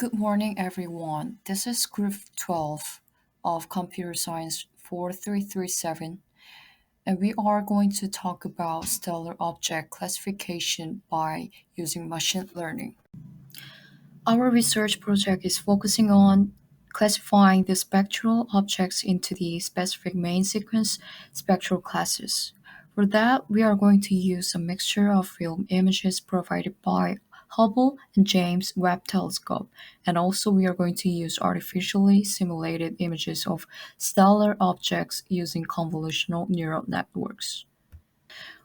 Good morning, everyone. This is Group 12 of Computer Science 4337, and we are going to talk about stellar object classification by using machine learning. Our research project is focusing on classifying the spectral objects into the specific main sequence spectral classes. For that, we are going to use a mixture of film images provided by Hubble and James Webb Telescope, and also we are going to use artificially simulated images of stellar objects using convolutional neural networks.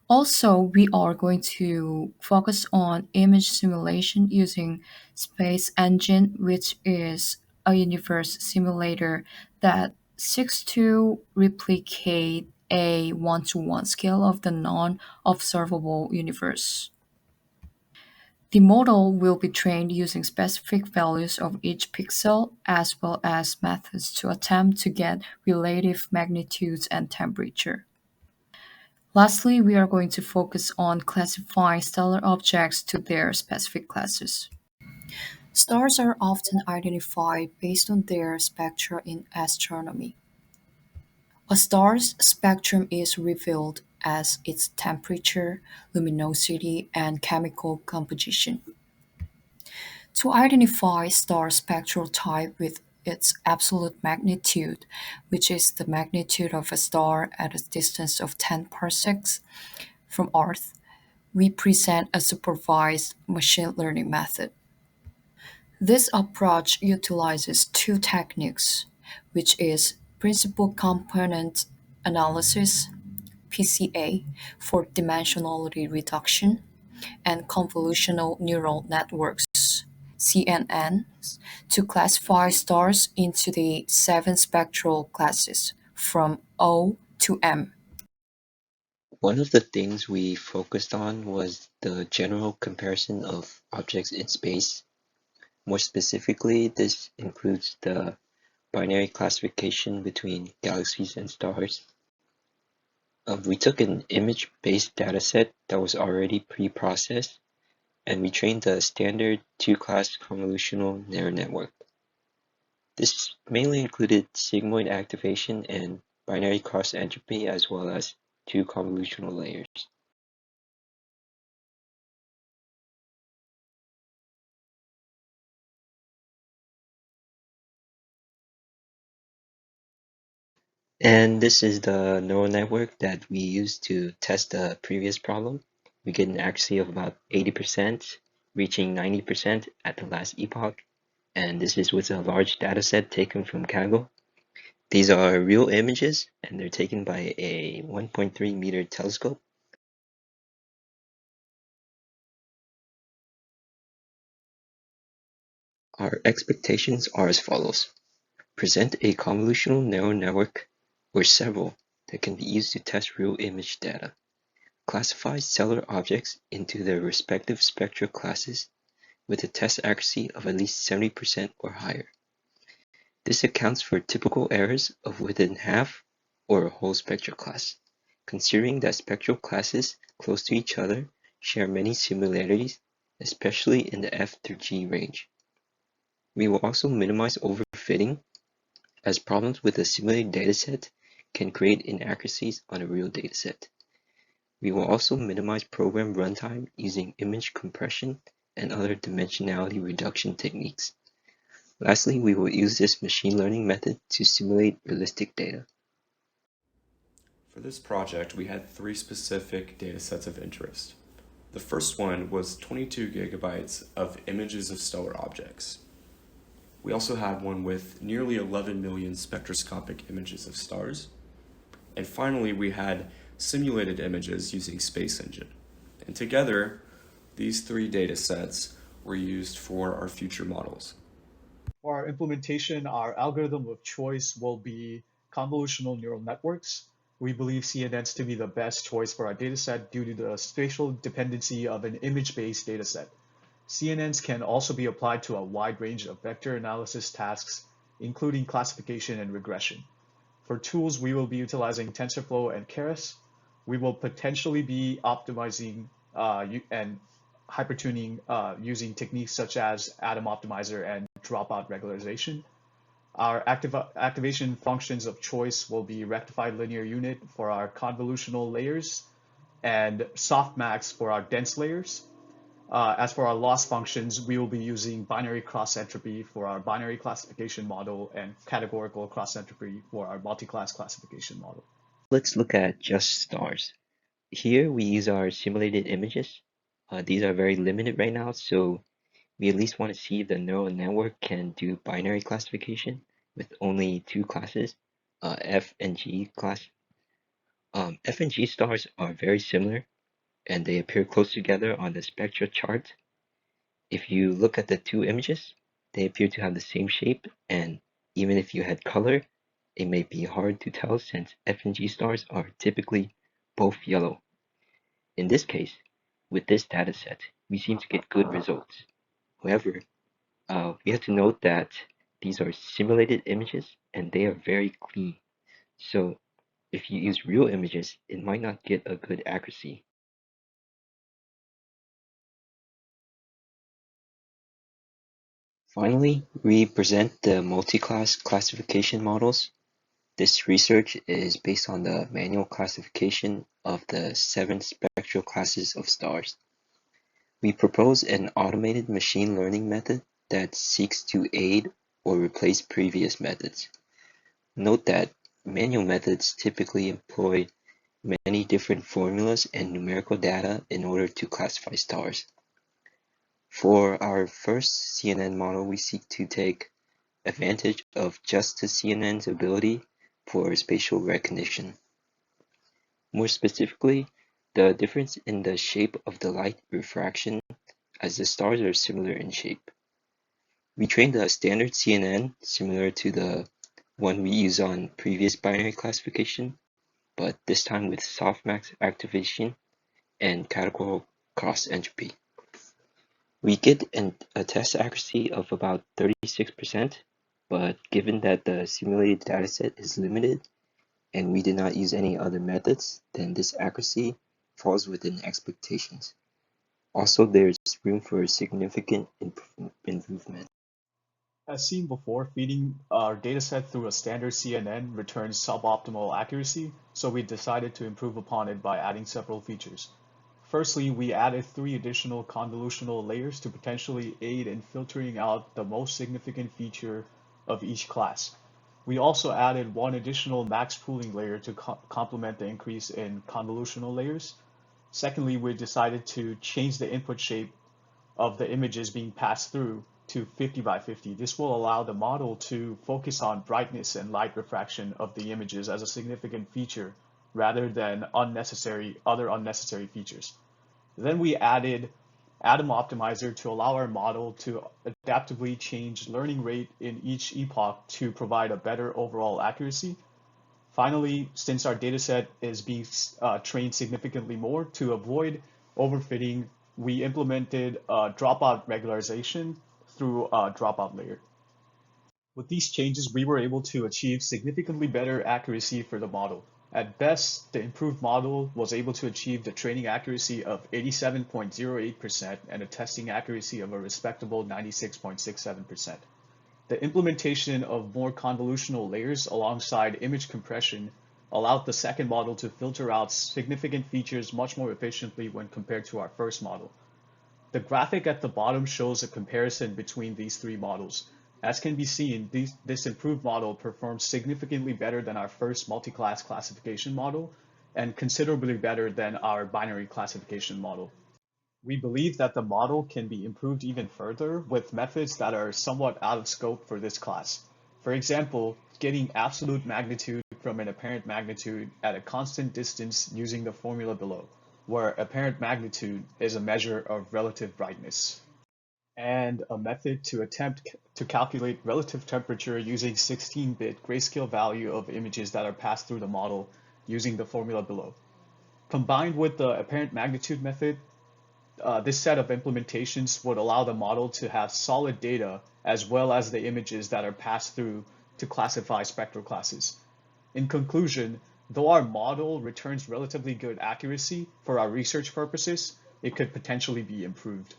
Also, we are going to focus on image simulation using Space Engine, which is a universe simulator that seeks to replicate a one-to-one scale of the non-observable universe. The model will be trained using specific values of each pixel as well as methods to attempt to get relative magnitudes and temperature. Lastly, we are going to focus on classifying stellar objects to their specific classes. Stars are often identified based on their spectra in astronomy. A star's spectrum is revealed as its temperature, luminosity, and chemical composition. To identify star spectral type with its absolute magnitude, which is the magnitude of a star at a distance of 10 parsecs from Earth, we present a supervised machine learning method. This approach utilizes two techniques, which is principal component analysis (PCA) for dimensionality reduction and convolutional neural networks (CNNs) to classify stars into the seven spectral classes from O to M. One of the things we focused on was the general comparison of objects in space. More specifically, this includes the binary classification between galaxies and stars. We took an image-based dataset that was already pre-processed, and we trained the standard two-class convolutional neural network. This mainly included sigmoid activation and binary cross entropy, as well as two convolutional layers. And this is the neural network that we used to test the previous problem. We get an accuracy of about 80%, reaching 90% at the last epoch. And this is with a large data set taken from Kaggle. These are real images, and they're taken by a 1.3-meter telescope. Our expectations are as follows. Present a convolutional neural network, or several, that can be used to test real image data. Classify stellar objects into their respective spectral classes with a test accuracy of at least 70% or higher. This accounts for typical errors of within half or a whole spectral class, considering that spectral classes close to each other share many similarities, especially in the F through G range. We will also minimize overfitting, as problems with a simulated dataset can create inaccuracies on a real dataset. We will also minimize program runtime using image compression and other dimensionality reduction techniques. Lastly, we will use this machine learning method to simulate realistic data. For this project, we had three specific data sets of interest. The first one was 22 gigabytes of images of stellar objects. We also had one with nearly 11 million spectroscopic images of stars. And finally, we had simulated images using Space Engine. And together, these three data sets were used for our future models. For our implementation, our algorithm of choice will be convolutional neural networks. We believe CNNs to be the best choice for our dataset due to the spatial dependency of an image-based dataset. CNNs can also be applied to a wide range of vector analysis tasks, including classification and regression. For tools, we will be utilizing TensorFlow and Keras. We will potentially be optimizing and hypertuning using techniques such as atom optimizer and dropout regularization. Our activation functions of choice will be rectified linear unit for our convolutional layers and softmax for our dense layers. As for our loss functions, we will be using binary cross entropy for our binary classification model and categorical cross entropy for our multi-class classification model. Let's look at just stars. Here we use our simulated images. These are very limited right now, so we at least want to see if the neural network can do binary classification with only two classes, F and G class. F and G stars are very similar and they appear close together on the spectral chart. If you look at the two images, they appear to have the same shape, and even if you had color, it may be hard to tell since F and G stars are typically both yellow. In this case, with this dataset, we seem to get good results. However, we have to note that these are simulated images and they are very clean. So if you use real images, it might not get a good accuracy. Finally, we present the multi-class classification models. This research is based on the manual classification of the 7 spectral classes of stars. We propose an automated machine learning method that seeks to aid or replace previous methods. Note that manual methods typically employ many different formulas and numerical data in order to classify stars. For our first CNN model, we seek to take advantage of just the CNN's ability for spatial recognition. More specifically, the difference in the shape of the light refraction as the stars are similar in shape. We trained a standard CNN similar to the one we use on previous binary classification, but this time with softmax activation and categorical cross entropy. We get a test accuracy of about 36%, but given that the simulated dataset is limited and we did not use any other methods, then this accuracy falls within expectations. Also, there's room for significant improvement. As seen before, feeding our dataset through a standard CNN returns suboptimal accuracy, so we decided to improve upon it by adding several features. Firstly, we added 3 additional convolutional layers to potentially aid in filtering out the most significant feature of each class. We also added 1 additional max pooling layer to complement the increase in convolutional layers. Secondly, we decided to change the input shape of the images being passed through to 50 by 50. This will allow the model to focus on brightness and light refraction of the images as a significant feature rather than other unnecessary features. Then we added Atom Optimizer to allow our model to adaptively change learning rate in each epoch to provide a better overall accuracy. Finally, since our dataset is being trained significantly more, to avoid overfitting, we implemented dropout regularization through a dropout layer. With these changes, we were able to achieve significantly better accuracy for the model. At best, the improved model was able to achieve the training accuracy of 87.08% and a testing accuracy of a respectable 96.67%. The implementation of more convolutional layers alongside image compression allowed the second model to filter out significant features much more efficiently when compared to our first model. The graphic at the bottom shows a comparison between these 3 models. As can be seen, this improved model performs significantly better than our first multi-class classification model and considerably better than our binary classification model. We believe that the model can be improved even further with methods that are somewhat out of scope for this class. For example, getting absolute magnitude from an apparent magnitude at a constant distance using the formula below, where apparent magnitude is a measure of relative brightness, and a method to attempt to calculate relative temperature using 16-bit grayscale value of images that are passed through the model using the formula below. Combined with the apparent magnitude method, this set of implementations would allow the model to have solid data as well as the images that are passed through to classify spectral classes. In conclusion, though our model returns relatively good accuracy for our research purposes, it could potentially be improved.